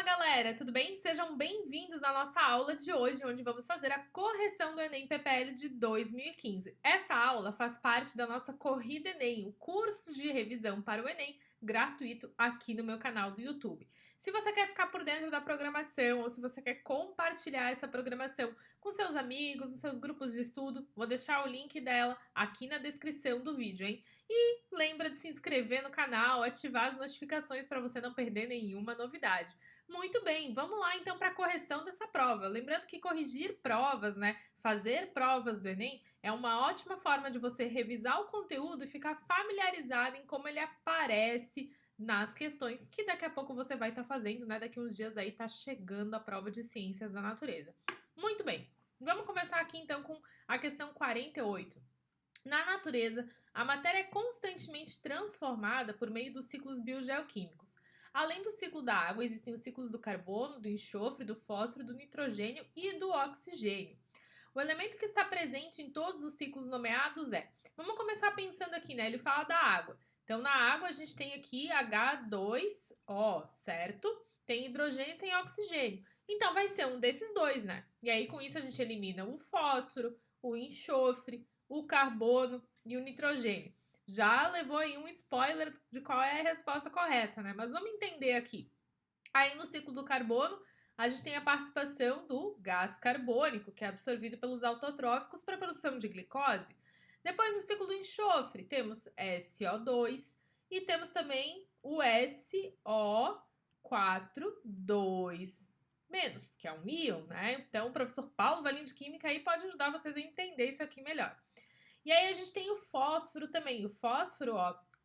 Galera, tudo bem? Sejam bem-vindos à nossa aula de hoje, onde vamos fazer a correção do Enem PPL de 2015. Essa aula faz parte da nossa Corrida Enem, o curso de revisão para o Enem gratuito aqui no meu canal do YouTube. Se você quer ficar por dentro da programação ou se você quer compartilhar essa programação com seus amigos, os seus grupos de estudo, vou deixar o link dela aqui na descrição do vídeo, hein? E lembra de se inscrever no canal, ativar as notificações para você não perder nenhuma novidade. Muito bem, vamos lá então para a correção dessa prova. Lembrando que corrigir provas, fazer provas do Enem é uma ótima forma de você revisar o conteúdo e ficar familiarizado em como ele aparece nas questões que daqui a pouco você vai estar fazendo, Daqui uns dias aí tá chegando a prova de Ciências da Natureza. Muito bem, vamos começar aqui então com a questão 48. Na natureza, a matéria é constantemente transformada por meio dos ciclos biogeoquímicos. Além do ciclo da água, existem os ciclos do carbono, do enxofre, do fósforo, do nitrogênio e do oxigênio. O elemento que está presente em todos os ciclos nomeados é... Vamos começar pensando aqui, Ele fala da água. Então, na água, a gente tem aqui H2O, certo? Tem hidrogênio e tem oxigênio. Então, vai ser um desses dois, E aí, com isso, a gente elimina o fósforo, o enxofre, o carbono e o nitrogênio. Já levou aí um spoiler de qual é a resposta correta, Mas vamos entender aqui. Aí no ciclo do carbono, a gente tem a participação do gás carbônico, que é absorvido pelos autotróficos para a produção de glicose. Depois, no ciclo do enxofre, temos SO2 e temos também o SO4 menos, que é um íon, Então, o professor Paulo Valim de Química aí pode ajudar vocês a entender isso aqui melhor. E aí a gente tem o fósforo também. O fósforo,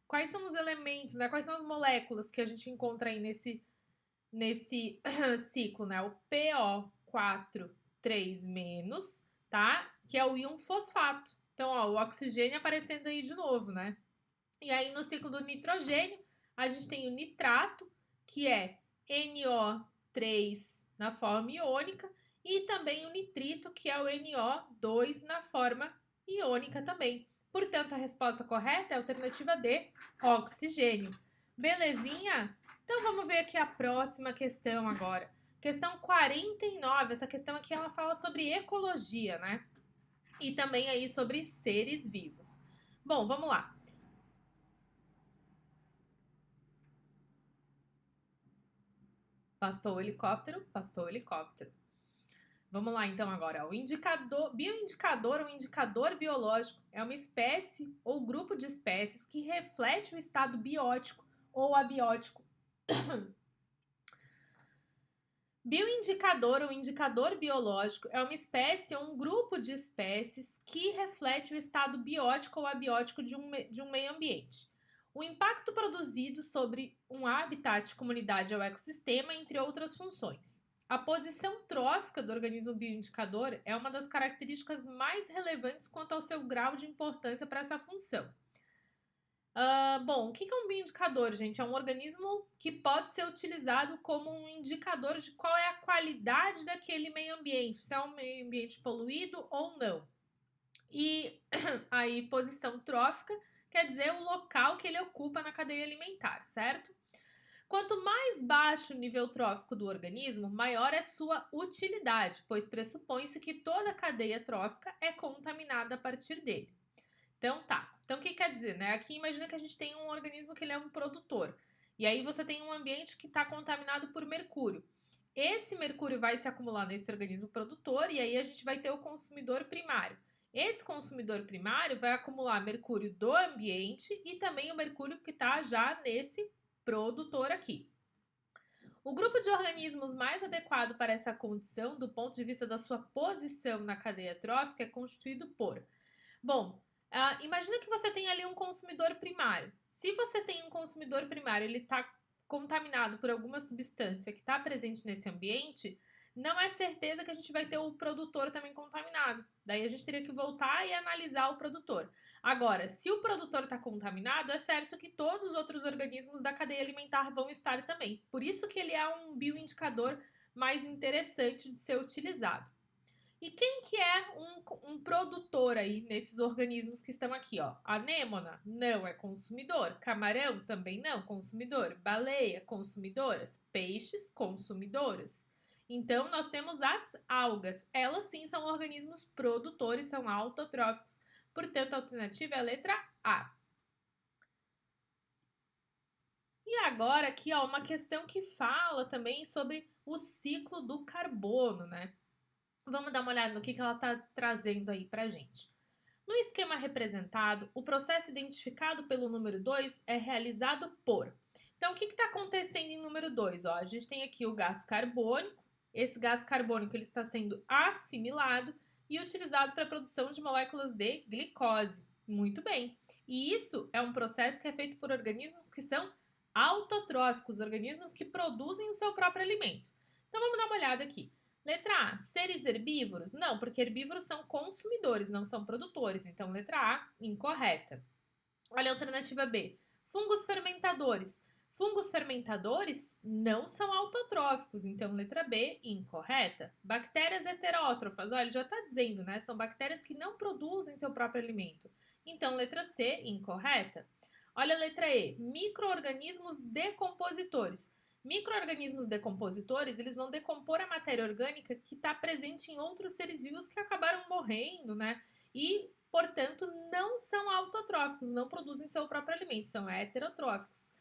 quais são os elementos, Quais são as moléculas que a gente encontra aí nesse ciclo, O PO4 3-, tá? Que é o íon fosfato. Então, o oxigênio aparecendo aí de novo, E aí no ciclo do nitrogênio, a gente tem o nitrato, que é NO3 na forma iônica, e também o nitrito, que é o NO2 na forma iônica também. Portanto, a resposta correta é a alternativa D, oxigênio. Belezinha? Então, vamos ver aqui a próxima questão agora. Questão 49, essa questão aqui ela fala sobre ecologia, E também aí sobre seres vivos. Bom, vamos lá. Passou o helicóptero, passou o helicóptero. Vamos lá, então, agora. O bioindicador ou indicador biológico é uma espécie ou grupo de espécies que reflete o estado biótico ou abiótico. Bioindicador ou indicador biológico é uma espécie ou um grupo de espécies que reflete o estado biótico ou abiótico de um meio ambiente. O impacto produzido sobre um habitat, comunidade ou ecossistema, entre outras funções. A posição trófica do organismo bioindicador é uma das características mais relevantes quanto ao seu grau de importância para essa função. Bom, o que é um bioindicador, gente? É um organismo que pode ser utilizado como um indicador de qual é a qualidade daquele meio ambiente, se é um meio ambiente poluído ou não. E aí, posição trófica quer dizer o local que ele ocupa na cadeia alimentar, certo? Quanto mais baixo o nível trófico do organismo, maior é sua utilidade, pois pressupõe-se que toda a cadeia trófica é contaminada a partir dele. Então, tá. Então, o que quer dizer, Aqui, imagina que a gente tem um organismo que ele é um produtor. E aí, você tem um ambiente que está contaminado por mercúrio. Esse mercúrio vai se acumular nesse organismo produtor e aí a gente vai ter o consumidor primário. Esse consumidor primário vai acumular mercúrio do ambiente e também o mercúrio que está já nesse produtor aqui. O grupo de organismos mais adequado para essa condição, do ponto de vista da sua posição na cadeia trófica, é constituído por... Bom, imagina que você tem ali um consumidor primário. Se você tem um consumidor primário, ele está contaminado por alguma substância que está presente nesse ambiente, não é certeza que a gente vai ter o produtor também contaminado. Daí a gente teria que voltar e analisar o produtor. Agora, se o produtor está contaminado, é certo que todos os outros organismos da cadeia alimentar vão estar também. Por isso que ele é um bioindicador mais interessante de ser utilizado. E quem que é um produtor aí nesses organismos que estão aqui, ó? Anêmona não é consumidor, camarão também não, consumidor, baleia, consumidoras, peixes, consumidoras. Então, nós temos as algas, elas sim são organismos produtores, são autotróficos, portanto, a alternativa é a letra A. E agora aqui, ó, uma questão que fala também sobre o ciclo do carbono, né? Vamos dar uma olhada no que ela está trazendo aí para a gente. No esquema representado, o processo identificado pelo número 2 é realizado por. Então, o que está acontecendo em número 2? A gente tem aqui o gás carbônico. Esse gás carbônico ele está sendo assimilado e utilizado para a produção de moléculas de glicose. Muito bem. E isso é um processo que é feito por organismos que são autotróficos, organismos que produzem o seu próprio alimento. Então, vamos dar uma olhada aqui. Letra A, seres herbívoros? Não, porque herbívoros são consumidores, não são produtores. Então, letra A, incorreta. Olha a alternativa B. Fungos fermentadores. Fungos fermentadores não são autotróficos, então letra B, incorreta. Bactérias heterótrofas, olha, ele já está dizendo, né? São bactérias que não produzem seu próprio alimento. Então, letra C, incorreta. Olha a letra E, micro-organismos decompositores. Micro-organismos decompositores, eles vão decompor a matéria orgânica que está presente em outros seres vivos que acabaram morrendo, né? E, portanto, não são autotróficos, não produzem seu próprio alimento, são heterotróficos.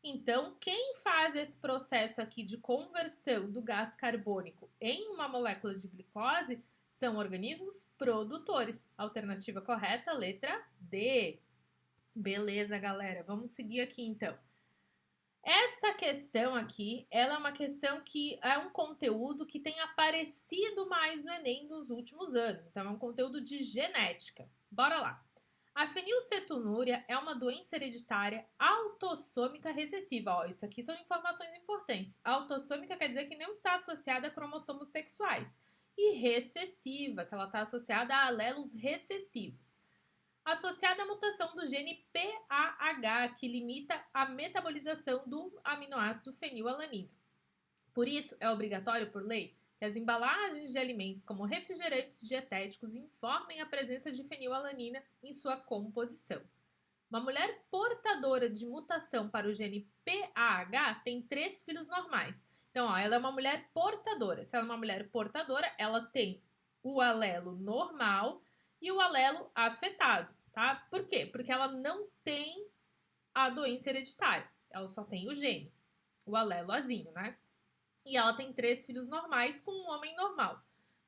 Então, quem faz esse processo aqui de conversão do gás carbônico em uma molécula de glicose são organismos produtores. Alternativa correta, letra D. Beleza, galera, vamos seguir aqui então. Essa questão aqui, ela é uma questão que é um conteúdo que tem aparecido mais no Enem nos últimos anos. Então, é um conteúdo de genética. Bora lá. A fenilcetonúria é uma doença hereditária autossômica recessiva. Ó, isso aqui são informações importantes. Autossômica quer dizer que não está associada a cromossomos sexuais. E recessiva, que ela está associada a alelos recessivos. Associada à mutação do gene PAH, que limita a metabolização do aminoácido fenilalanina. Por isso, é obrigatório por lei que as embalagens de alimentos como refrigerantes dietéticos informem a presença de fenilalanina em sua composição. Uma mulher portadora de mutação para o gene PAH tem 3 filhos normais. Então, ó, ela é uma mulher portadora. Se ela é uma mulher portadora, ela tem o alelo normal e o alelo afetado, tá? Por quê? Porque ela não tem a doença hereditária. Ela só tem o gene, o alelo azinho, né? E ela tem 3 filhos normais com um homem normal,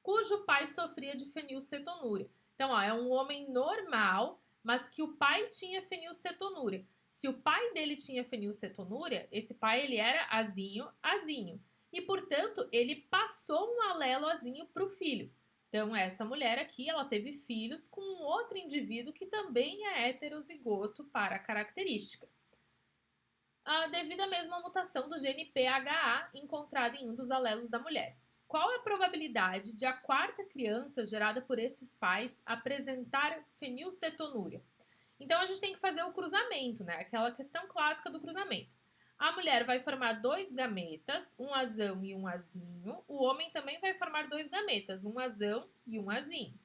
cujo pai sofria de fenilcetonúria. Então, ó, é um homem normal, mas que o pai tinha fenilcetonúria. Se o pai dele tinha fenilcetonúria, esse pai ele era azinho, azinho. E, portanto, ele passou um alelo azinho para o filho. Então, essa mulher aqui, ela teve filhos com um outro indivíduo que também é heterozigoto para a característica. Devido à mesma mutação do gene PHA encontrada em um dos alelos da mulher. Qual é a probabilidade de a quarta criança gerada por esses pais apresentar fenilcetonúria? Então, a gente tem que fazer o cruzamento, né? Aquela questão clássica do cruzamento. A mulher vai formar 2 gametas, um azão e um azinho. O homem também vai formar 2 gametas, um azão e um azinho.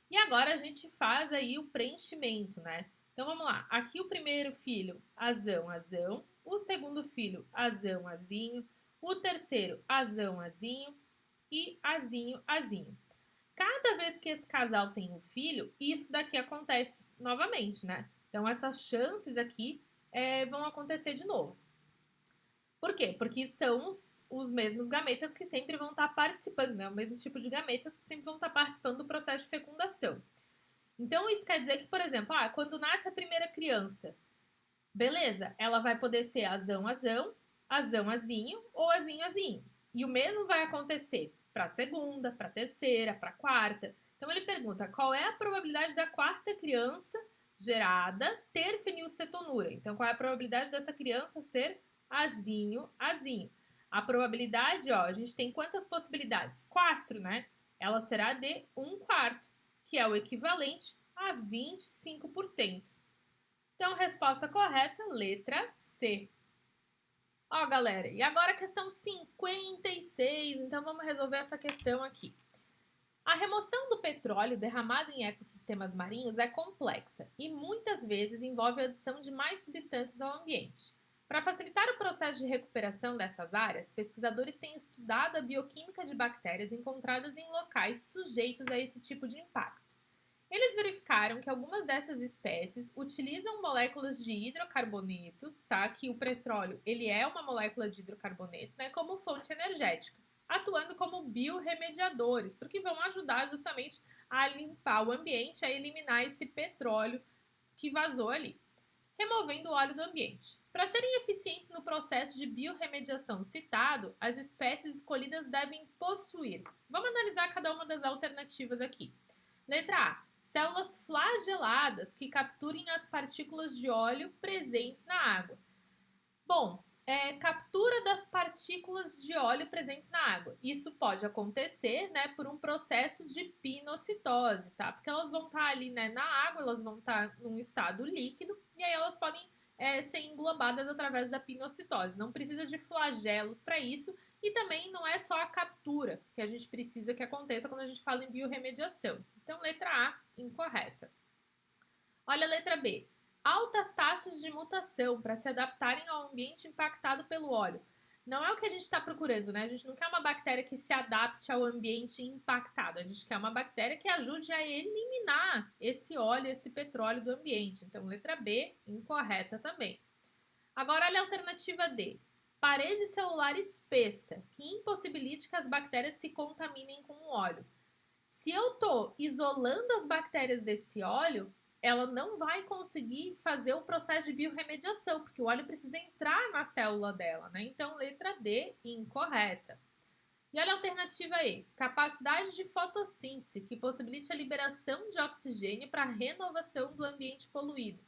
E agora a gente faz aí o preenchimento, né? Então vamos lá. Aqui o primeiro filho, azão, azão. O segundo filho, azão, azinho. O terceiro, azão, azinho. E azinho, azinho. Cada vez que esse casal tem um filho, isso daqui acontece novamente, né? Então essas chances aqui vão acontecer de novo. Por quê? Porque são os mesmos gametas que sempre vão estar participando, né? O mesmo tipo de gametas que sempre vão estar participando do processo de fecundação. Então, isso quer dizer que, por exemplo, quando nasce a primeira criança, beleza, ela vai poder ser azão, azão, azão, azinho ou azinho, azinho. E o mesmo vai acontecer para a segunda, para a terceira, para a quarta. Então, ele pergunta qual é a probabilidade da quarta criança gerada ter fenilcetonúria. Então, qual é a probabilidade dessa criança ser azinho, azinho. A probabilidade, ó, a gente tem quantas possibilidades? 4, né? Ela será de 1/4, que é o equivalente a 25%. Então, resposta correta, letra C. Ó, galera, e agora a questão 56. Então, vamos resolver essa questão aqui. A remoção do petróleo derramado em ecossistemas marinhos é complexa e muitas vezes envolve a adição de mais substâncias ao ambiente. Para facilitar o processo de recuperação dessas áreas, pesquisadores têm estudado a bioquímica de bactérias encontradas em locais sujeitos a esse tipo de impacto. Eles verificaram que algumas dessas espécies utilizam moléculas de hidrocarbonetos, tá? Que o petróleo ele é uma molécula de hidrocarboneto, né? Como fonte energética, atuando como biorremediadores, porque vão ajudar justamente a limpar o ambiente, a eliminar esse petróleo que vazou ali, removendo o óleo do ambiente. Para serem eficientes no processo de biorremediação citado, as espécies escolhidas devem possuir. Vamos analisar cada uma das alternativas aqui. Letra A. Células flageladas que capturem as partículas de óleo presentes na água. Bom, captura das partículas de óleo presentes na água. Isso pode acontecer, né, por um processo de pinocitose, tá? Porque elas vão estar ali, né, na água, elas vão estar num estado líquido e aí elas podem ser englobadas através da pinocitose. Não precisa de flagelos para isso e também não é só a captura que a gente precisa que aconteça quando a gente fala em biorremediação. Então, letra A, incorreta. Olha a letra B. Altas taxas de mutação para se adaptarem ao ambiente impactado pelo óleo. Não é o que a gente está procurando, né? A gente não quer uma bactéria que se adapte ao ambiente impactado. A gente quer uma bactéria que ajude a eliminar esse óleo, esse petróleo do ambiente. Então, letra B, incorreta também. Agora, olha a alternativa D. Parede celular espessa, que impossibilite que as bactérias se contaminem com o óleo. Se eu estou isolando as bactérias desse óleo, ela não vai conseguir fazer o processo de biorremediação, porque o óleo precisa entrar na célula dela, né? Então, letra D, incorreta. E olha a alternativa E, capacidade de fotossíntese, que possibilite a liberação de oxigênio para a renovação do ambiente poluído.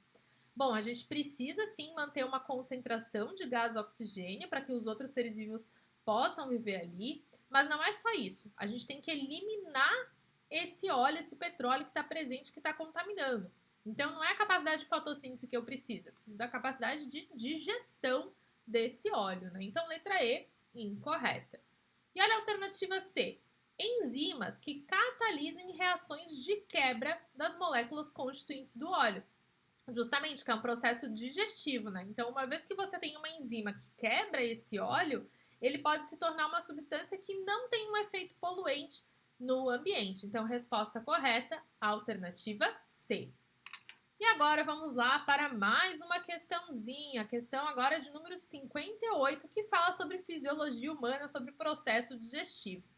Bom, a gente precisa sim manter uma concentração de gás oxigênio para que os outros seres vivos possam viver ali, mas não é só isso. A gente tem que eliminar esse óleo, esse petróleo que está presente, que está contaminando. Então, não é a capacidade de fotossíntese que eu preciso da capacidade de digestão desse óleo, né? Então, letra E, incorreta. E olha a alternativa C, enzimas que catalisem reações de quebra das moléculas constituintes do óleo. Justamente, que é um processo digestivo, né? Então, uma vez que você tem uma enzima que quebra esse óleo, ele pode se tornar uma substância que não tem um efeito poluente no ambiente. Então, resposta correta, alternativa C. E agora vamos lá para mais uma questãozinha, a questão agora de número 58, que fala sobre fisiologia humana, sobre processo digestivo.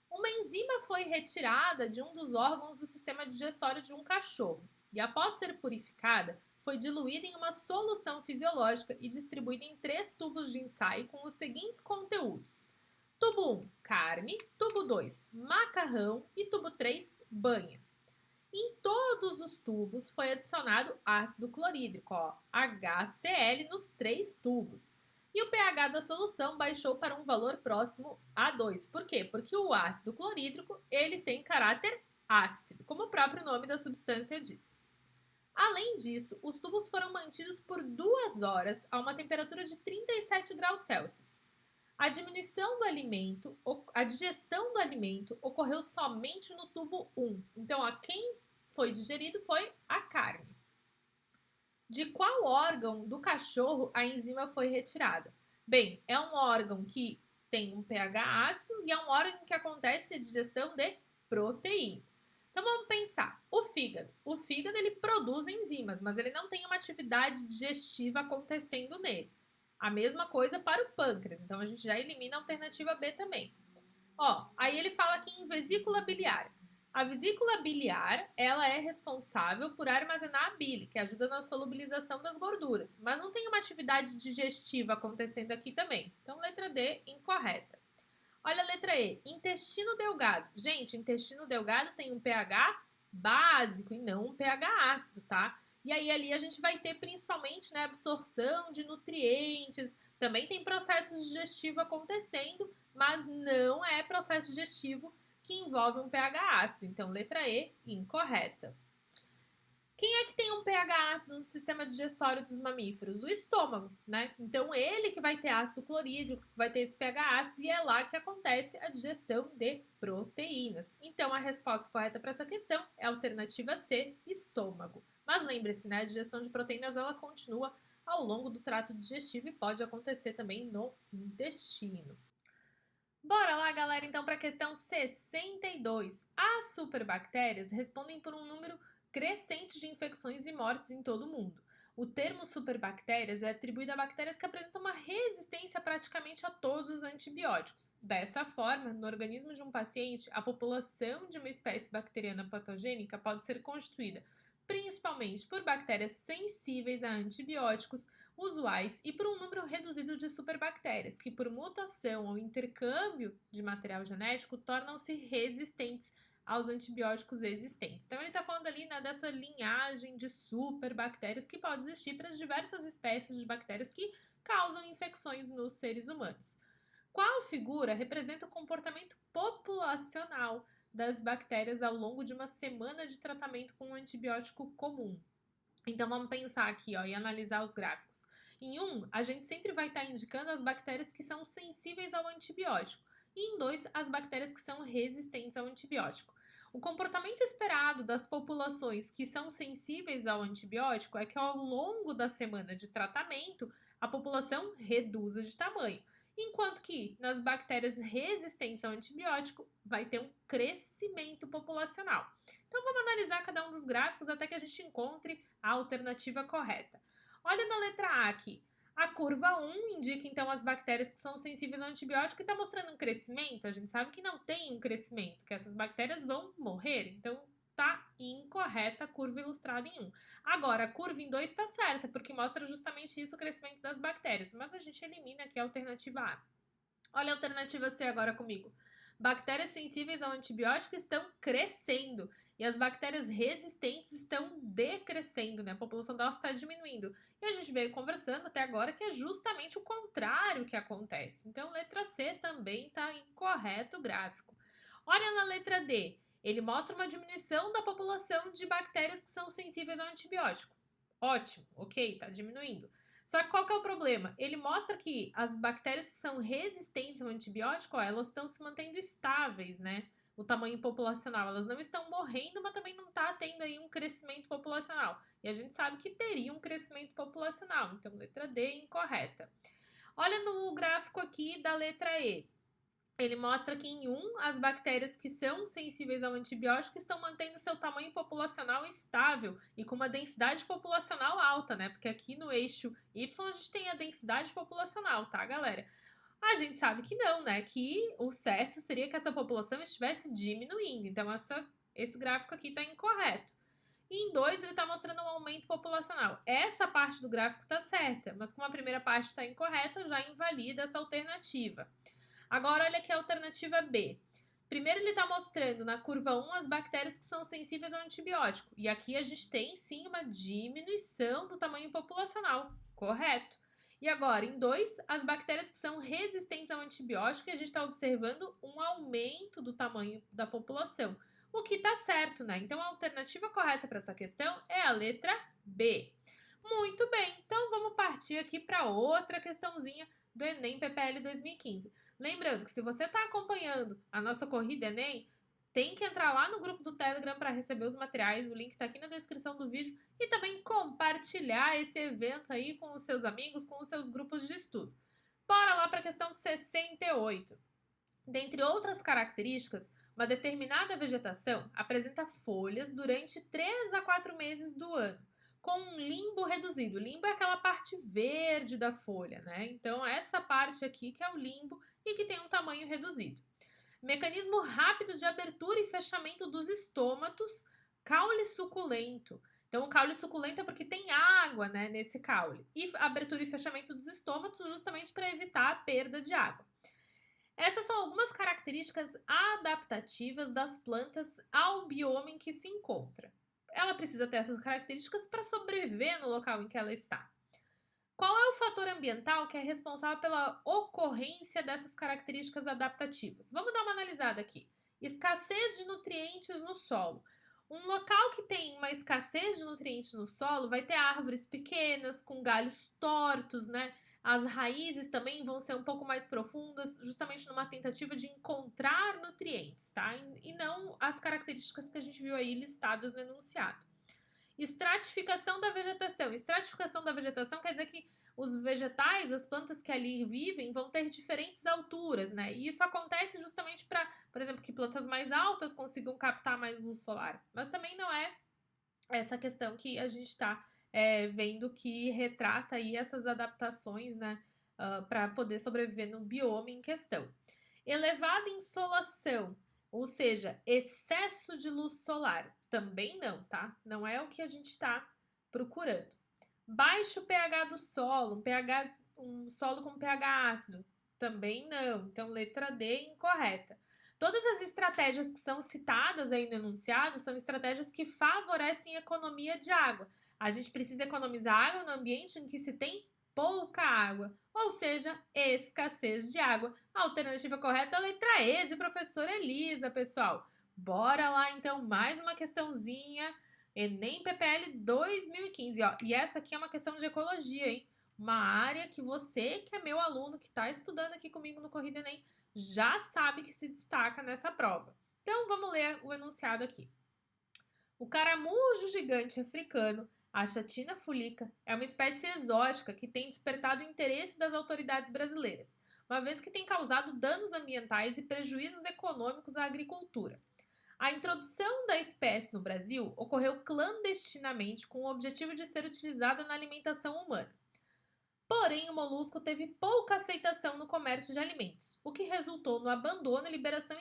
Uma enzima foi retirada de um dos órgãos do sistema digestório de um cachorro e, após ser purificada, foi diluída em uma solução fisiológica e distribuída em 3 tubos de ensaio com os seguintes conteúdos. Tubo 1, carne. Tubo 2, macarrão. E tubo 3, banha. Em todos os tubos foi adicionado ácido clorídrico, HCl, nos 3 tubos. E o pH da solução baixou para um valor próximo a 2. Por quê? Porque o ácido clorídrico ele tem caráter ácido, como o próprio nome da substância diz. Além disso, os tubos foram mantidos por 2 horas a uma temperatura de 37 graus Celsius. A diminuição do alimento, a digestão do alimento ocorreu somente no tubo 1. Então, quem foi digerido foi a carne. De qual órgão do cachorro a enzima foi retirada? Bem, é um órgão que tem um pH ácido e é um órgão que acontece a digestão de proteínas. Então vamos pensar, o fígado. O fígado ele produz enzimas, mas ele não tem uma atividade digestiva acontecendo nele. A mesma coisa para o pâncreas, então a gente já elimina a alternativa B também. Aí ele fala aqui em vesícula biliar. A vesícula biliar, ela é responsável por armazenar a bile, que ajuda na solubilização das gorduras, mas não tem uma atividade digestiva acontecendo aqui também. Então, letra D, incorreta. Olha a letra E, intestino delgado. Gente, intestino delgado tem um pH básico e não um pH ácido, tá? E aí ali a gente vai ter principalmente, né, absorção de nutrientes, também tem processo digestivo acontecendo, mas não é processo digestivo que envolve um pH ácido. Então, letra E, incorreta. Quem é que tem um pH ácido no sistema digestório dos mamíferos? O estômago, né? Então, ele que vai ter ácido clorídrico, vai ter esse pH ácido, e é lá que acontece a digestão de proteínas. Então, a resposta correta para essa questão é a alternativa C, estômago. Mas lembre-se, né? A digestão de proteínas, ela continua ao longo do trato digestivo e pode acontecer também no intestino. Bora lá, galera, então, para a questão 62. As superbactérias respondem por um número crescente de infecções e mortes em todo o mundo. O termo superbactérias é atribuído a bactérias que apresentam uma resistência praticamente a todos os antibióticos. Dessa forma, no organismo de um paciente, a população de uma espécie bacteriana patogênica pode ser constituída principalmente por bactérias sensíveis a antibióticos usuais e por um número reduzido de superbactérias, que por mutação ou intercâmbio de material genético tornam-se resistentes aos antibióticos existentes. Então ele está falando ali, né, dessa linhagem de superbactérias que pode existir para as diversas espécies de bactérias que causam infecções nos seres humanos. Qual figura representa o comportamento populacional das bactérias ao longo de uma semana de tratamento com um antibiótico comum? Então vamos pensar aqui, ó, e analisar os gráficos. Em 1, a gente sempre vai estar indicando as bactérias que são sensíveis ao antibiótico. E em 2, as bactérias que são resistentes ao antibiótico. O comportamento esperado das populações que são sensíveis ao antibiótico é que ao longo da semana de tratamento, a população reduza de tamanho. Enquanto que nas bactérias resistentes ao antibiótico vai ter um crescimento populacional. Então vamos analisar cada um dos gráficos até que a gente encontre a alternativa correta. Olha na letra A aqui. A curva 1 indica então as bactérias que são sensíveis ao antibiótico e está mostrando um crescimento. A gente sabe que não tem um crescimento, que essas bactérias vão morrer. Então tá incorreta a curva ilustrada em 1. Agora, a curva em 2 está certa, porque mostra justamente isso, o crescimento das bactérias. Mas a gente elimina aqui a alternativa A. Olha a alternativa C agora comigo. Bactérias sensíveis ao antibiótico estão crescendo e as bactérias resistentes estão decrescendo, né? A população delas está diminuindo. E a gente veio conversando até agora que é justamente o contrário que acontece. Então, letra C também está incorreto o gráfico. Olha na letra D. Ele mostra uma diminuição da população de bactérias que são sensíveis ao antibiótico. Ótimo, ok, está diminuindo. Só que qual que é o problema? Ele mostra que as bactérias que são resistentes ao antibiótico, ó, elas estão se mantendo estáveis, né? O tamanho populacional, elas não estão morrendo, mas também não está tendo aí um crescimento populacional. E a gente sabe que teria um crescimento populacional, então letra D incorreta. Olha no gráfico aqui da letra E. Ele mostra que em 1, as bactérias que são sensíveis ao antibiótico estão mantendo seu tamanho populacional estável e com uma densidade populacional alta, né? Porque aqui no eixo Y a gente tem a densidade populacional, tá, galera? A gente sabe que não, né? Que o certo seria que essa população estivesse diminuindo. Então, esse gráfico aqui está incorreto. E em 2, ele está mostrando um aumento populacional. Essa parte do gráfico está certa, mas como a primeira parte está incorreta, já invalida essa alternativa. Agora, olha aqui a alternativa B. Primeiro, ele está mostrando na curva 1 as bactérias que são sensíveis ao antibiótico. E aqui a gente tem, sim, uma diminuição do tamanho populacional. Correto. E agora, em 2, as bactérias que são resistentes ao antibiótico e a gente está observando um aumento do tamanho da população. O que está certo, né? Então, a alternativa correta para essa questão é a letra B. Muito bem, então vamos partir aqui para outra questãozinha do Enem PPL 2015. Lembrando que se você está acompanhando a nossa corrida Enem, tem que entrar lá no grupo do Telegram para receber os materiais, o link está aqui na descrição do vídeo, e também compartilhar esse evento aí com os seus amigos, com os seus grupos de estudo. Bora lá para a questão 68. Dentre outras características, uma determinada vegetação apresenta folhas durante 3 a 4 meses do ano, com um limbo reduzido. O limbo é aquela parte verde da folha, né? Então, essa parte aqui que é o limbo e que tem um tamanho reduzido. Mecanismo rápido de abertura e fechamento dos estômatos, caule suculento. Então, o caule suculento é porque tem água, né, nesse caule. E abertura e fechamento dos estômatos justamente para evitar a perda de água. Essas são algumas características adaptativas das plantas ao bioma em que se encontra. Ela precisa ter essas características para sobreviver no local em que ela está. Qual é o fator ambiental que é responsável pela ocorrência dessas características adaptativas? Vamos dar uma analisada aqui. Escassez de nutrientes no solo. Um local que tem uma escassez de nutrientes no solo vai ter árvores pequenas, com galhos tortos, né? As raízes também vão ser um pouco mais profundas, justamente numa tentativa de encontrar nutrientes, tá? E não as características que a gente viu aí listadas no enunciado. Estratificação da vegetação. Estratificação da vegetação quer dizer que os vegetais, as plantas que ali vivem, vão ter diferentes alturas, né? E isso acontece justamente para, por exemplo, que plantas mais altas consigam captar mais luz solar. Mas também não é essa questão que a gente está vendo que retrata aí essas adaptações, né? Para poder sobreviver no bioma em questão. Elevada insolação, ou seja, excesso de luz solar. Também não, tá? Não é o que a gente está procurando. Baixo pH do solo, um solo com pH ácido. Também não. Então, letra D, incorreta. Todas as estratégias que são citadas aí no enunciado são estratégias que favorecem a economia de água. A gente precisa economizar água no ambiente em que se tem pouca água, ou seja, escassez de água. A alternativa correta é a letra E, de professora Elisa, pessoal. Bora lá, então, mais uma questãozinha. Enem PPL 2015, ó. E essa aqui é uma questão de ecologia, hein? Uma área que você, que é meu aluno, que está estudando aqui comigo no Corrida Enem, já sabe que se destaca nessa prova. Então, vamos ler o enunciado aqui. O caramujo gigante africano, a Chatina fulica, é uma espécie exótica que tem despertado o interesse das autoridades brasileiras, uma vez que tem causado danos ambientais e prejuízos econômicos à agricultura. A introdução da espécie no Brasil ocorreu clandestinamente com o objetivo de ser utilizada na alimentação humana. Porém, o molusco teve pouca aceitação no comércio de alimentos, o que resultou no abandono e liberação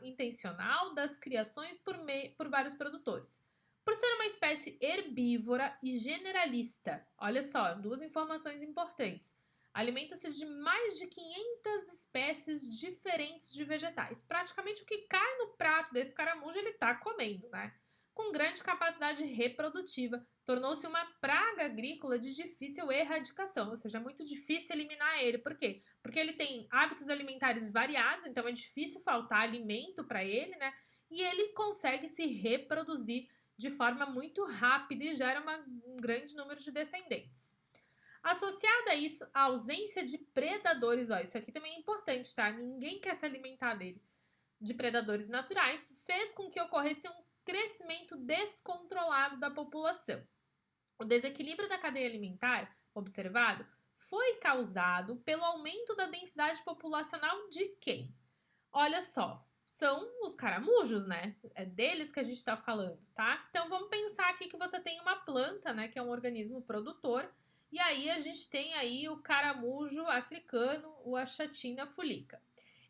intencional das criações por vários produtores. Por ser uma espécie herbívora e generalista, olha só, duas informações importantes. Alimenta-se de mais de 500 espécies diferentes de vegetais. Praticamente o que cai no prato desse caramujo ele está comendo, né? Com grande capacidade reprodutiva, tornou-se uma praga agrícola de difícil erradicação, ou seja, é muito difícil eliminar ele. Por quê? Porque ele tem hábitos alimentares variados, então é difícil faltar alimento para ele, né? E ele consegue se reproduzir de forma muito rápida e gera um grande número de descendentes. Associada a isso, a ausência de predadores, ó, isso aqui também é importante, tá? Ninguém quer se alimentar dele, de predadores naturais, fez com que ocorresse um crescimento descontrolado da população. O desequilíbrio da cadeia alimentar observado foi causado pelo aumento da densidade populacional de quem? Olha só, são os caramujos, né? É deles que a gente está falando, tá? Então vamos pensar aqui que você tem uma planta, né, que é um organismo produtor, e aí a gente tem aí o caramujo africano, o Achatina fulica.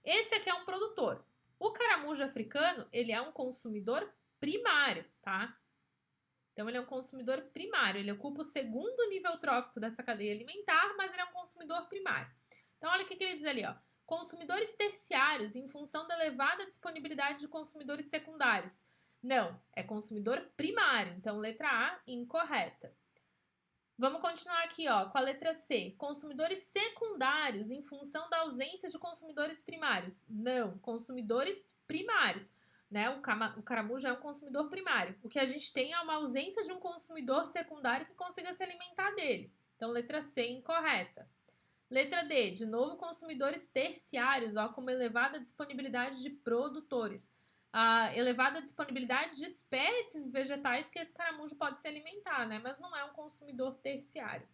Esse aqui é um produtor. O caramujo africano, ele é um consumidor primário, tá? Então, ele é um consumidor primário. Ele ocupa o segundo nível trófico dessa cadeia alimentar, mas ele é um consumidor primário. Então, olha o que ele diz ali, ó. Consumidores terciários em função da elevada disponibilidade de consumidores secundários. Não, é consumidor primário. Então, letra A, incorreta. Vamos continuar aqui, ó, com a letra C. Consumidores secundários em função da ausência de consumidores primários. Não, consumidores primários. Né? O caramujo é um consumidor primário. O que a gente tem é uma ausência de um consumidor secundário que consiga se alimentar dele. Então, letra C, incorreta. Letra D, de novo, consumidores terciários, ó, com uma elevada disponibilidade de produtores. A elevada disponibilidade de espécies vegetais que esse caramujo pode se alimentar, né? Mas não é um consumidor terciário.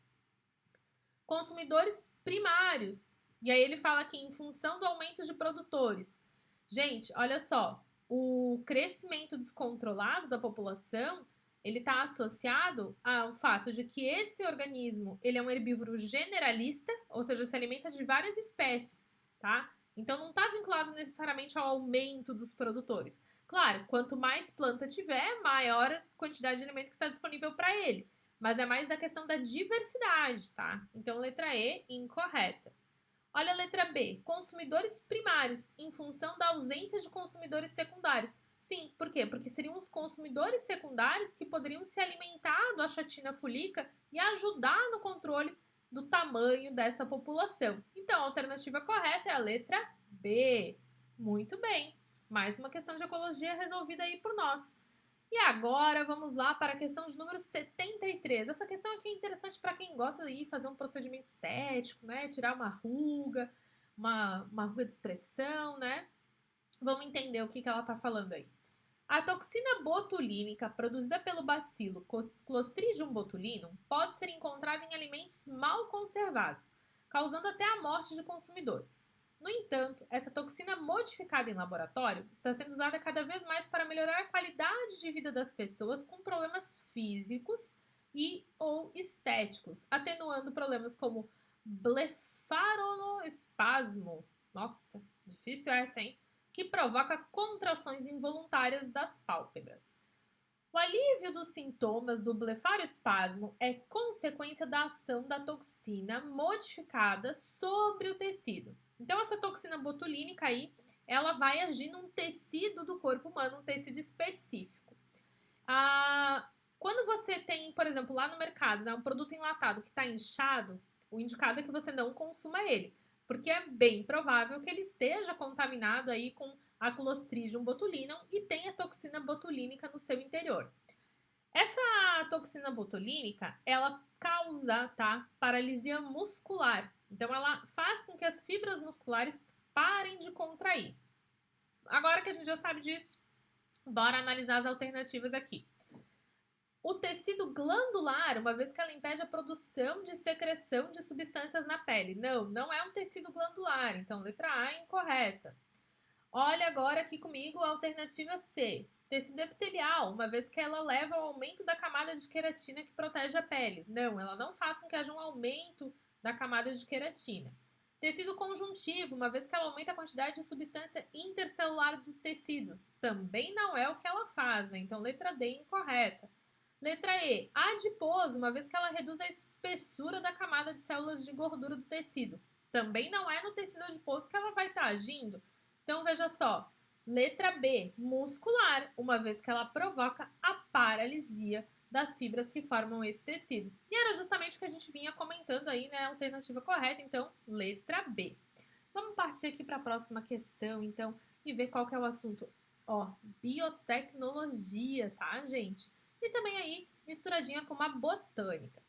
Consumidores primários. E aí ele fala aqui, em função do aumento de produtores. Gente, olha só, o crescimento descontrolado da população, ele está associado ao fato de que esse organismo, ele é um herbívoro generalista, ou seja, se alimenta de várias espécies, tá? Então, não está vinculado necessariamente ao aumento dos produtores. Claro, quanto mais planta tiver, maior a quantidade de alimento que está disponível para ele. Mas é mais da questão da diversidade, tá? Então, letra E, incorreta. Olha a letra B. Consumidores primários, em função da ausência de consumidores secundários. Sim, por quê? Porque seriam os consumidores secundários que poderiam se alimentar do Achatina fulica e ajudar no controle do tamanho dessa população. Então, a alternativa correta é a letra B. Muito bem. Mais uma questão de ecologia resolvida aí por nós. E agora vamos lá para a questão de número 73. Essa questão aqui é interessante para quem gosta de fazer um procedimento estético, né? Tirar uma ruga de expressão, né? Vamos entender o que ela está falando aí. A toxina botulínica produzida pelo bacilo Clostridium botulinum pode ser encontrada em alimentos mal conservados, causando até a morte de consumidores. No entanto, essa toxina modificada em laboratório está sendo usada cada vez mais para melhorar a qualidade de vida das pessoas com problemas físicos e ou estéticos, atenuando problemas como blefaroespasmo. Nossa, difícil essa, hein? Que provoca contrações involuntárias das pálpebras. O alívio dos sintomas do blefaroespasmo é consequência da ação da toxina modificada sobre o tecido. Então, essa toxina botulínica aí, ela vai agir num tecido do corpo humano, um tecido específico. Quando você tem, por exemplo, lá no mercado, né, um produto enlatado que está inchado, o indicado é que você não consuma ele, porque é bem provável que ele esteja contaminado aí com a Clostridium botulinum e tenha toxina botulínica no seu interior. Essa toxina botulínica, ela causa, tá, paralisia muscular. Então, ela faz com que as fibras musculares parem de contrair. Agora que a gente já sabe disso, bora analisar as alternativas aqui. O tecido glandular, uma vez que ela impede a produção de secreção de substâncias na pele. Não é um tecido glandular, então letra A é incorreta. Olha agora aqui comigo a alternativa C. Tecido epitelial, uma vez que ela leva ao aumento da camada de queratina que protege a pele. Não, ela não faz com que haja um aumento da camada de queratina. Tecido conjuntivo, uma vez que ela aumenta a quantidade de substância intercelular do tecido. Também não é o que ela faz, né? Então, letra D incorreta. Letra E, adiposo, uma vez que ela reduz a espessura da camada de células de gordura do tecido. Também não é no tecido adiposo que ela vai estar agindo. Então, veja só, letra B, muscular, uma vez que ela provoca a paralisia das fibras que formam esse tecido. E era justamente o que a gente vinha comentando aí, né? A alternativa correta, então, letra B. Vamos partir aqui para a próxima questão, então, e ver qual que é o assunto. Ó, biotecnologia, tá, gente? E também aí, misturadinha com uma botânica.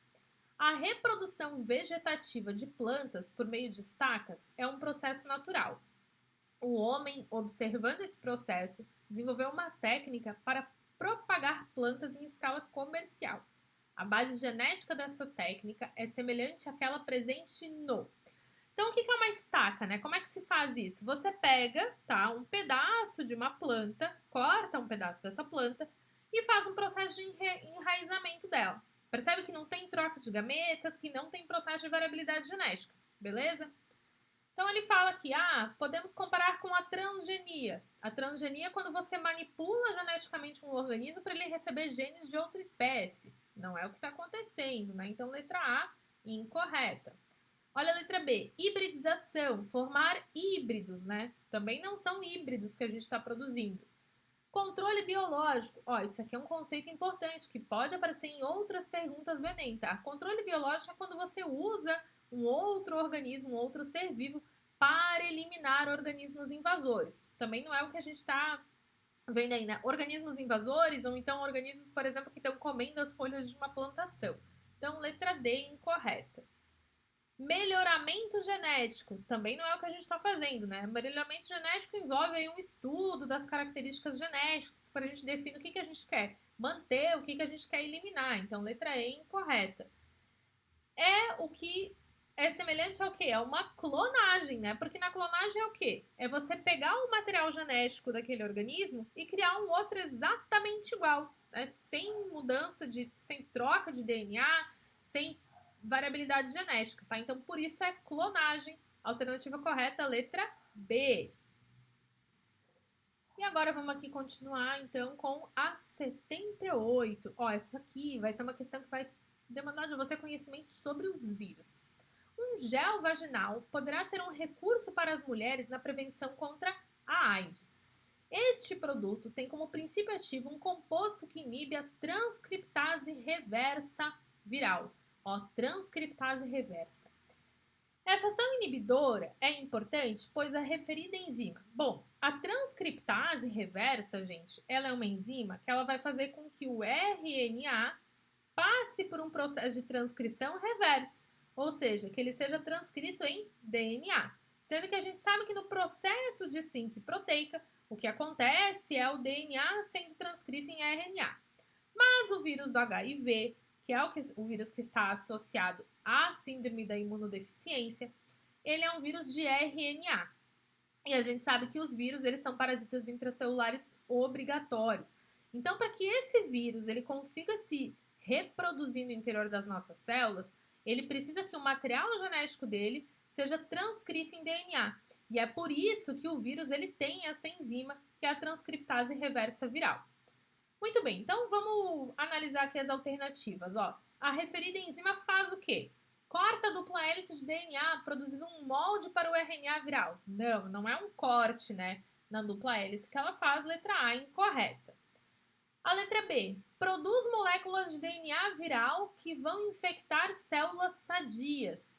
A reprodução vegetativa de plantas por meio de estacas é um processo natural. O homem, observando esse processo, desenvolveu uma técnica para propagar plantas em escala comercial. A base genética dessa técnica é semelhante àquela presente no. Então, o que é uma estaca, né? Como é que se faz isso? Você pega, tá, um pedaço de uma planta, corta um pedaço dessa planta e faz um processo de enraizamento dela. Percebe que não tem troca de gametas, que não tem processo de variabilidade genética, beleza? Então ele fala aqui, podemos comparar com a transgenia. A transgenia é quando você manipula geneticamente um organismo para ele receber genes de outra espécie. Não é o que está acontecendo, né? Então letra A, incorreta. Olha a letra B, hibridização, formar híbridos, né? Também não são híbridos que a gente está produzindo. Controle biológico. Ó, isso aqui é um conceito importante que pode aparecer em outras perguntas do Enem, tá? Controle biológico é quando você usa um outro organismo, um outro ser vivo para eliminar organismos invasores. Também não é o que a gente está vendo aí, né? Organismos invasores ou então organismos, por exemplo, que estão comendo as folhas de uma plantação. Então, letra D incorreta. Melhoramento genético, também não é o que a gente está fazendo, né? Melhoramento genético envolve aí um estudo das características genéticas para a gente definir o que a gente quer manter, o que a gente quer eliminar. Então, letra E incorreta. É o que é semelhante ao quê? É uma clonagem, né? Porque na clonagem é o quê? É você pegar o material genético daquele organismo e criar um outro exatamente igual, né? Sem mudança sem troca de DNA, sem variabilidade genética, tá? Então, por isso é clonagem. Alternativa correta, letra B. E agora vamos aqui continuar, então, com a 78. Ó, essa aqui vai ser uma questão que vai demandar de você conhecimento sobre os vírus. Um gel vaginal poderá ser um recurso para as mulheres na prevenção contra a AIDS. Este produto tem como princípio ativo um composto que inibe a transcriptase reversa viral. Ó, transcriptase reversa. Essa ação inibidora é importante, pois a referida enzima. Bom, a transcriptase reversa, gente, ela é uma enzima que ela vai fazer com que o RNA passe por um processo de transcrição reverso, ou seja, que ele seja transcrito em DNA. Sendo que a gente sabe que no processo de síntese proteica, o que acontece é o DNA sendo transcrito em RNA. Mas o vírus do HIV, que é o vírus que está associado à síndrome da imunodeficiência, ele é um vírus de RNA. E a gente sabe que os vírus, eles são parasitas intracelulares obrigatórios. Então, para que esse vírus ele consiga se reproduzir no interior das nossas células, ele precisa que o material genético dele seja transcrito em DNA. E é por isso que o vírus ele tem essa enzima, que é a transcriptase reversa viral. Muito bem, então vamos analisar aqui as alternativas. Ó. A referida enzima faz o quê? Corta a dupla hélice de DNA, produzindo um molde para o RNA viral. Não, não é um corte, né? Na dupla hélice que ela faz, letra A, incorreta. A letra B, produz moléculas de DNA viral que vão infectar células sadias.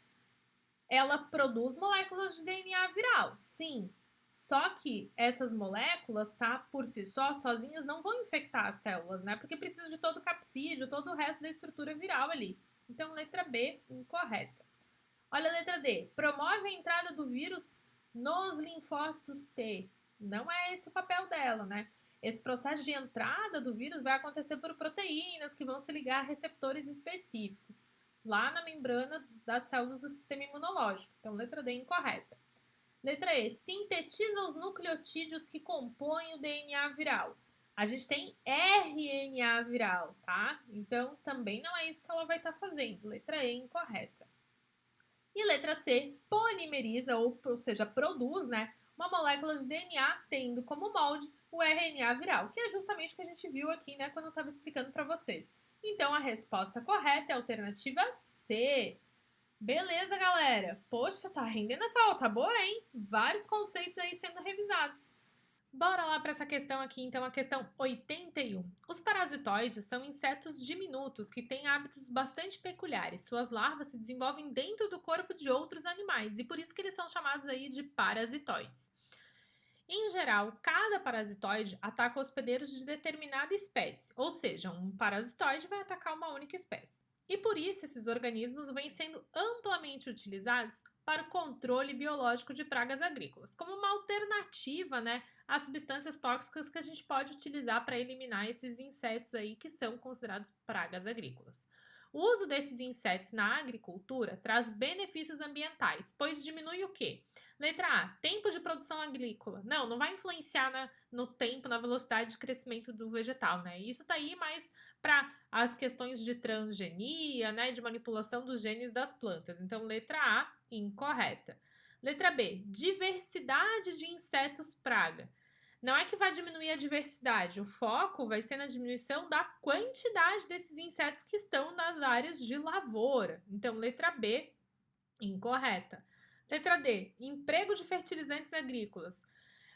Ela produz moléculas de DNA viral, sim. Só que essas moléculas, tá, por si só, sozinhas, não vão infectar as células, né? Porque precisa de todo o capsídeo, todo o resto da estrutura viral ali. Então, letra B, incorreta. Olha a letra D. Promove a entrada do vírus nos linfócitos T. Não é esse o papel dela, né? Esse processo de entrada do vírus vai acontecer por proteínas que vão se ligar a receptores específicos, lá na membrana das células do sistema imunológico. Então, letra D, incorreta. Letra E, sintetiza os nucleotídeos que compõem o DNA viral. A gente tem RNA viral, tá? Então, também não é isso que ela vai estar fazendo. Letra E, incorreta. E letra C, polimeriza, ou seja, produz, né, uma molécula de DNA tendo como molde o RNA viral, que é justamente o que a gente viu aqui, né, quando eu estava explicando para vocês. Então, a resposta correta é a alternativa C. Beleza, galera? Poxa, tá rendendo essa aula, tá boa, hein? Vários conceitos aí sendo revisados. Bora lá para essa questão aqui, então, a questão 81. Os parasitoides são insetos diminutos que têm hábitos bastante peculiares. Suas larvas se desenvolvem dentro do corpo de outros animais e por isso que eles são chamados aí de parasitoides. Em geral, cada parasitoide ataca hospedeiros de determinada espécie, ou seja, um parasitoide vai atacar uma única espécie. E por isso esses organismos vêm sendo amplamente utilizados para o controle biológico de pragas agrícolas, como uma alternativa, né, às substâncias tóxicas que a gente pode utilizar para eliminar esses insetos aí que são considerados pragas agrícolas. O uso desses insetos na agricultura traz benefícios ambientais, pois diminui o quê? Letra A, tempo de produção agrícola. Não vai influenciar no tempo, na velocidade de crescimento do vegetal, né? Isso tá aí mais para as questões de transgenia, né, de manipulação dos genes das plantas. Então, letra A, incorreta. Letra B, diversidade de insetos praga. Não é que vai diminuir a diversidade, o foco vai ser na diminuição da quantidade desses insetos que estão nas áreas de lavoura. Então, letra B, incorreta. Letra D, emprego de fertilizantes agrícolas.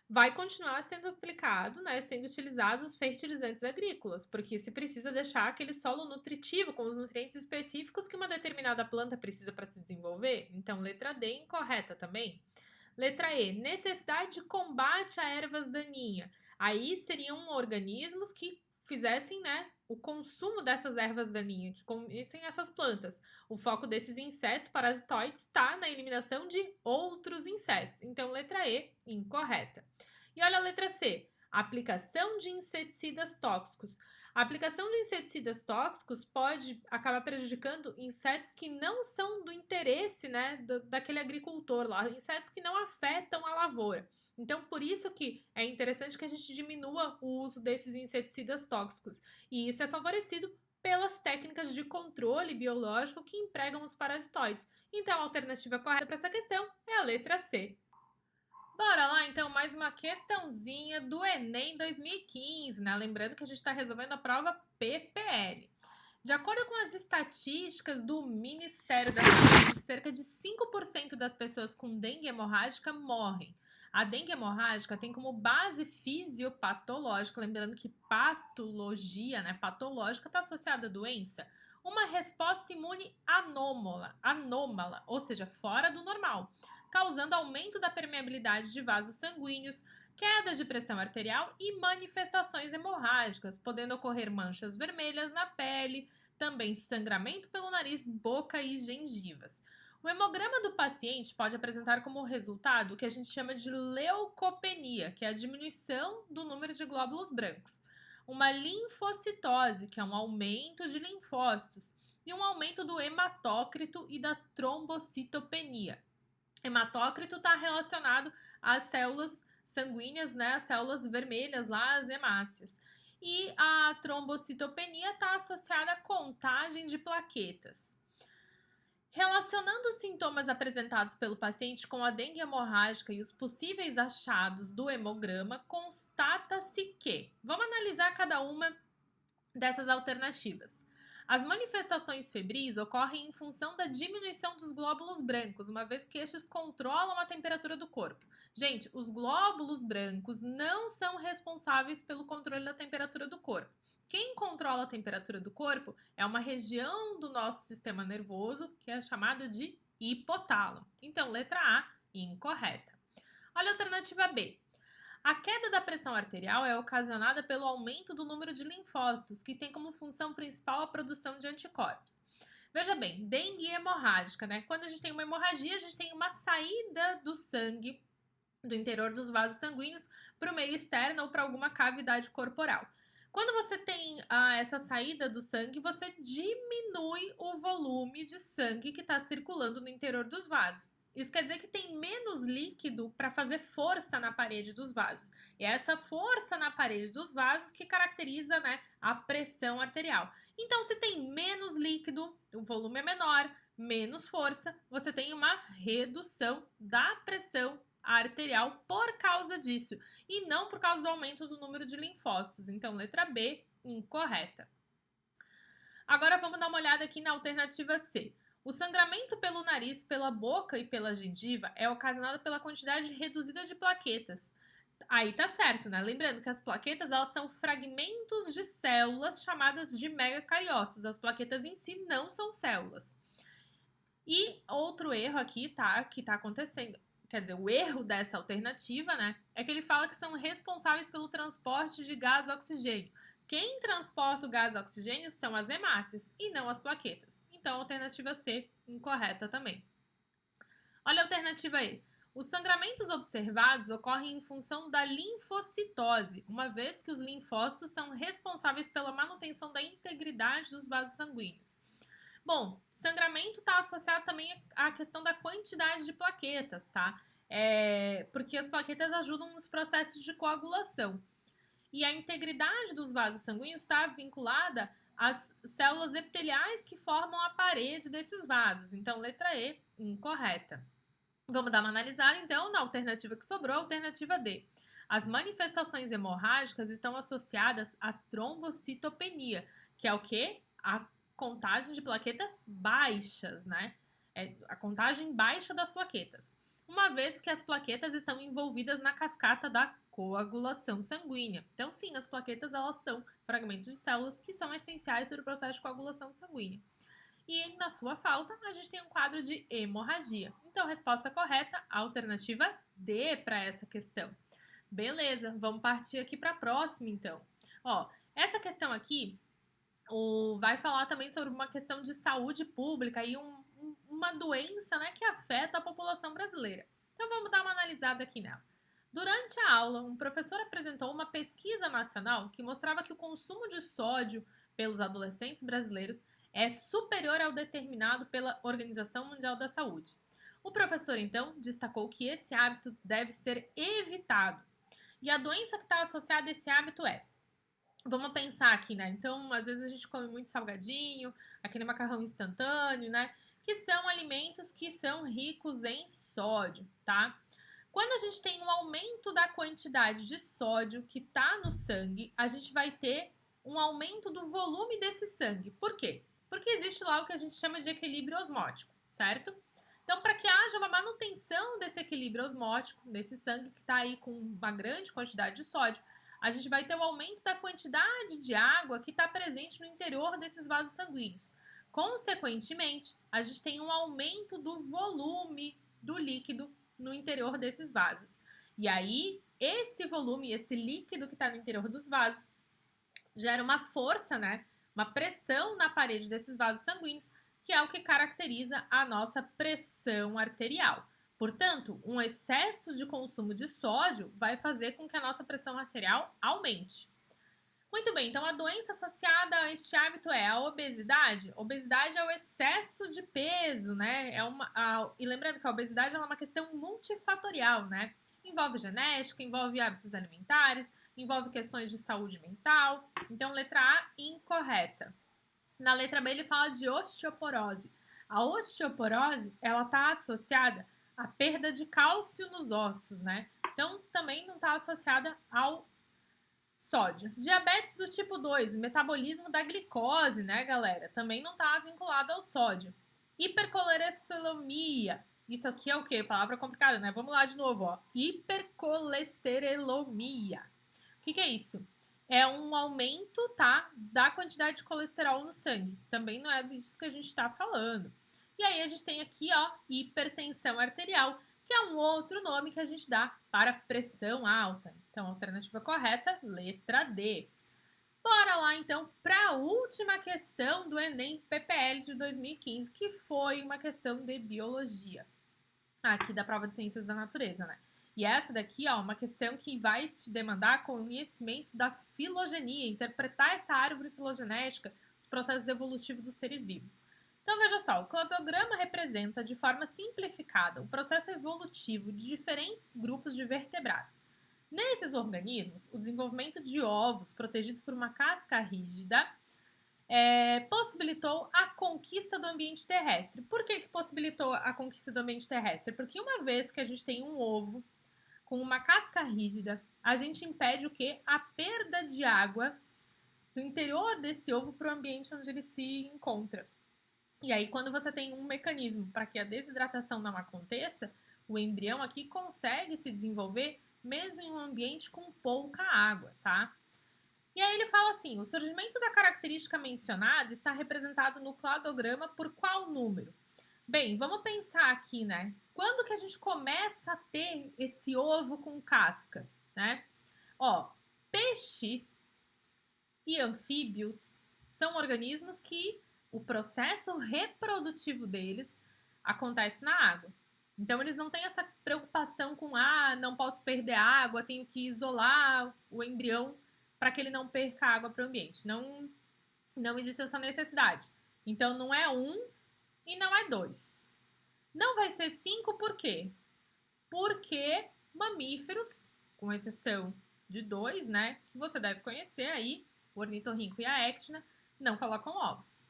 Vai continuar sendo aplicado, né, sendo utilizados os fertilizantes agrícolas, porque se precisa deixar aquele solo nutritivo com os nutrientes específicos que uma determinada planta precisa para se desenvolver. Então, letra D, incorreta também. Letra E, necessidade de combate a ervas daninhas. Aí seriam organismos que fizessem, né, o consumo dessas ervas daninhas, que comessem essas plantas. O foco desses insetos parasitoides está na eliminação de outros insetos. Então, letra E, incorreta. E olha a letra C, aplicação de inseticidas tóxicos. A aplicação de inseticidas tóxicos pode acabar prejudicando insetos que não são do interesse, né, daquele agricultor lá, insetos que não afetam a lavoura. Então, por isso que é interessante que a gente diminua o uso desses inseticidas tóxicos. E isso é favorecido pelas técnicas de controle biológico que empregam os parasitoides. Então, a alternativa correta para essa questão é a letra C. Bora lá, então, mais uma questãozinha do Enem 2015, né? Lembrando que a gente está resolvendo a prova PPL. De acordo com as estatísticas do Ministério da Saúde, cerca de 5% das pessoas com dengue hemorrágica morrem. A dengue hemorrágica tem como base fisiopatológica, lembrando que patologia, né, patológica, está associada à doença, uma resposta imune anômala, ou seja, fora do normal, causando aumento da permeabilidade de vasos sanguíneos, queda de pressão arterial e manifestações hemorrágicas, podendo ocorrer manchas vermelhas na pele, também sangramento pelo nariz, boca e gengivas. O hemograma do paciente pode apresentar como resultado o que a gente chama de leucopenia, que é a diminuição do número de glóbulos brancos, uma linfocitose, que é um aumento de linfócitos, e um aumento do hematócrito e da trombocitopenia. Hematócrito está relacionado às células sanguíneas, né, as células vermelhas lá, as hemácias. E a trombocitopenia está associada à contagem de plaquetas. Relacionando os sintomas apresentados pelo paciente com a dengue hemorrágica e os possíveis achados do hemograma, constata-se que... Vamos analisar cada uma dessas alternativas. As manifestações febris ocorrem em função da diminuição dos glóbulos brancos, uma vez que estes controlam a temperatura do corpo. Gente, os glóbulos brancos não são responsáveis pelo controle da temperatura do corpo. Quem controla a temperatura do corpo é uma região do nosso sistema nervoso que é chamada de hipotálamo. Então, letra A, incorreta. Olha a alternativa B. A queda da pressão arterial é ocasionada pelo aumento do número de linfócitos, que tem como função principal a produção de anticorpos. Veja bem, dengue hemorrágica, né? Quando a gente tem uma hemorragia, a gente tem uma saída do sangue do interior dos vasos sanguíneos para o meio externo ou para alguma cavidade corporal. Quando você tem essa saída do sangue, você diminui o volume de sangue que está circulando no interior dos vasos. Isso quer dizer que tem menos líquido para fazer força na parede dos vasos. E é essa força na parede dos vasos que caracteriza, né, a pressão arterial. Então, se tem menos líquido, o volume é menor, menos força, você tem uma redução da pressão arterial por causa disso, e não por causa do aumento do número de linfócitos. Então, letra B, incorreta. Agora vamos dar uma olhada aqui na alternativa C. O sangramento pelo nariz, pela boca e pela gengiva é ocasionado pela quantidade reduzida de plaquetas. Aí tá certo, né? Lembrando que as plaquetas, elas são fragmentos de células chamadas de megacariócitos. As plaquetas em si não são células. E outro erro aqui, tá? Que tá acontecendo. Quer dizer, o erro dessa alternativa, né, é que ele fala que são responsáveis pelo transporte de gás oxigênio. Quem transporta o gás oxigênio são as hemácias e não as plaquetas. Então, a alternativa C, incorreta também. Olha a alternativa E. Os sangramentos observados ocorrem em função da linfocitose, uma vez que os linfócitos são responsáveis pela manutenção da integridade dos vasos sanguíneos. Bom, sangramento está associado também à questão da quantidade de plaquetas, tá? Porque as plaquetas ajudam nos processos de coagulação. E a integridade dos vasos sanguíneos está vinculada às células epiteliais que formam a parede desses vasos. Então, letra E, incorreta. Vamos dar uma analisada, então, na alternativa que sobrou, a alternativa D. As manifestações hemorrágicas estão associadas à trombocitopenia, que é o quê? A contagem de plaquetas baixas, né? É a contagem baixa das plaquetas, uma vez que as plaquetas estão envolvidas na cascata da coagulação sanguínea. Então, sim, as plaquetas, elas são fragmentos de células que são essenciais para o processo de coagulação sanguínea. E na sua falta, a gente tem um quadro de hemorragia. Então, resposta correta, alternativa D para essa questão. Beleza, vamos partir aqui para a próxima, então. Ó, essa questão aqui vai falar também sobre uma questão de saúde pública e uma doença, né, que afeta a população brasileira. Então, vamos dar uma analisada aqui nela. Durante a aula, um professor apresentou uma pesquisa nacional que mostrava que o consumo de sódio pelos adolescentes brasileiros é superior ao determinado pela Organização Mundial da Saúde. O professor, então, destacou que esse hábito deve ser evitado. E a doença que está associada a esse hábito é... Vamos pensar aqui, né? Então, às vezes a gente come muito salgadinho, aquele macarrão instantâneo, né? Que são alimentos que são ricos em sódio, tá? Quando a gente tem um aumento da quantidade de sódio que tá no sangue, a gente vai ter um aumento do volume desse sangue. Por quê? Porque existe lá o que a gente chama de equilíbrio osmótico, certo? Então, para que haja uma manutenção desse equilíbrio osmótico, desse sangue que está aí com uma grande quantidade de sódio, a gente vai ter o aumento da quantidade de água que está presente no interior desses vasos sanguíneos. Consequentemente, a gente tem um aumento do volume do líquido no interior desses vasos. E aí, esse volume, esse líquido que está no interior dos vasos, gera uma força, né? Uma pressão na parede desses vasos sanguíneos, que é o que caracteriza a nossa pressão arterial. Portanto, um excesso de consumo de sódio vai fazer com que a nossa pressão arterial aumente. Muito bem, então a doença associada a este hábito é a obesidade. Obesidade é o excesso de peso, né? E lembrando que a obesidade é uma questão multifatorial, né? Envolve genética, envolve hábitos alimentares, envolve questões de saúde mental. Então, letra A, incorreta. Na letra B, ele fala de osteoporose. A osteoporose, ela está associada à perda de cálcio nos ossos, né? Então, também não está associada ao sódio. Diabetes do tipo 2, metabolismo da glicose, né, galera? Também não está vinculado ao sódio. Hipercolesterolemia. Isso aqui é o quê? Palavra complicada, né? Vamos lá de novo, ó. Hipercolesterolemia. O que é isso? É um aumento, tá, da quantidade de colesterol no sangue. Também não é disso que a gente está falando. E aí a gente tem aqui, ó, hipertensão arterial, que é um outro nome que a gente dá para pressão alta. Então, a alternativa correta, letra D. Bora lá, então, para a última questão do Enem PPL de 2015, que foi uma questão de biologia. Aqui da prova de ciências da natureza, né? E essa daqui, ó, uma questão que vai te demandar conhecimentos da filogenia, interpretar essa árvore filogenética, os processos evolutivos dos seres vivos. Então, veja só, o cladograma representa, de forma simplificada, o processo evolutivo de diferentes grupos de vertebrados. Nesses organismos, o desenvolvimento de ovos protegidos por uma casca rígida possibilitou a conquista do ambiente terrestre. Por que possibilitou a conquista do ambiente terrestre? Porque uma vez que a gente tem um ovo com uma casca rígida, a gente impede o quê? A perda de água do interior desse ovo para o ambiente onde ele se encontra. E aí, quando você tem um mecanismo para que a desidratação não aconteça, o embrião aqui consegue se desenvolver mesmo em um ambiente com pouca água, tá? E aí ele fala assim, o surgimento da característica mencionada está representado no cladograma por qual número? Bem, vamos pensar aqui, né? Quando que a gente começa a ter esse ovo com casca, né? Ó, peixe e anfíbios são organismos que o processo reprodutivo deles acontece na água. Então, eles não têm essa preocupação com, não posso perder água, tenho que isolar o embrião para que ele não perca água para o ambiente. Não existe essa necessidade. Então, não é 1 e não é 2. Não vai ser 5 por quê? Porque mamíferos, com exceção de 2, né, que você deve conhecer aí, o ornitorrinco e a ectina, não colocam ovos.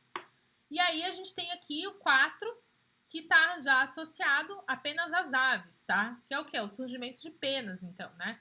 E aí a gente tem aqui o 4, que está já associado apenas às aves, tá? Que é o quê? O surgimento de penas, então, né?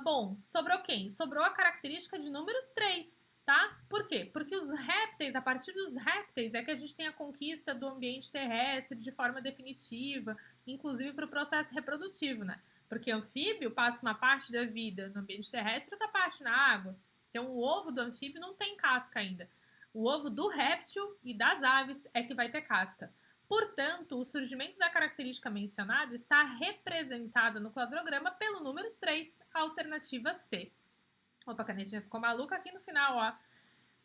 Bom, sobrou quem? Sobrou a característica de número 3, tá? Por quê? Porque os répteis, a partir dos répteis, é que a gente tem a conquista do ambiente terrestre de forma definitiva, inclusive para o processo reprodutivo, né? Porque anfíbio passa uma parte da vida no ambiente terrestre e outra parte na água. Então, o ovo do anfíbio não tem casca ainda. O ovo do réptil e das aves é que vai ter casca. Portanto, o surgimento da característica mencionada está representado no cladograma pelo número 3, alternativa C. Opa, a canetinha ficou maluca aqui no final, ó.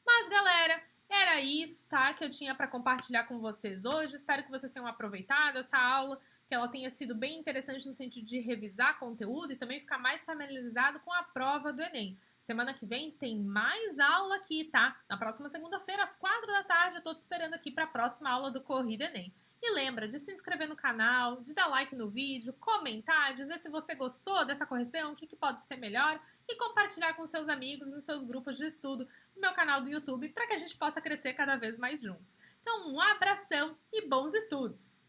Mas, galera, era isso, tá? Que eu tinha para compartilhar com vocês hoje. Espero que vocês tenham aproveitado essa aula, que ela tenha sido bem interessante no sentido de revisar conteúdo e também ficar mais familiarizado com a prova do Enem. Semana que vem tem mais aula aqui, tá? Na próxima segunda-feira, às 4 da tarde, eu tô te esperando aqui para a próxima aula do Corrida Enem. E lembra de se inscrever no canal, de dar like no vídeo, comentar, dizer se você gostou dessa correção, o que pode ser melhor e compartilhar com seus amigos nos seus grupos de estudo no meu canal do YouTube para que a gente possa crescer cada vez mais juntos. Então, um abração e bons estudos!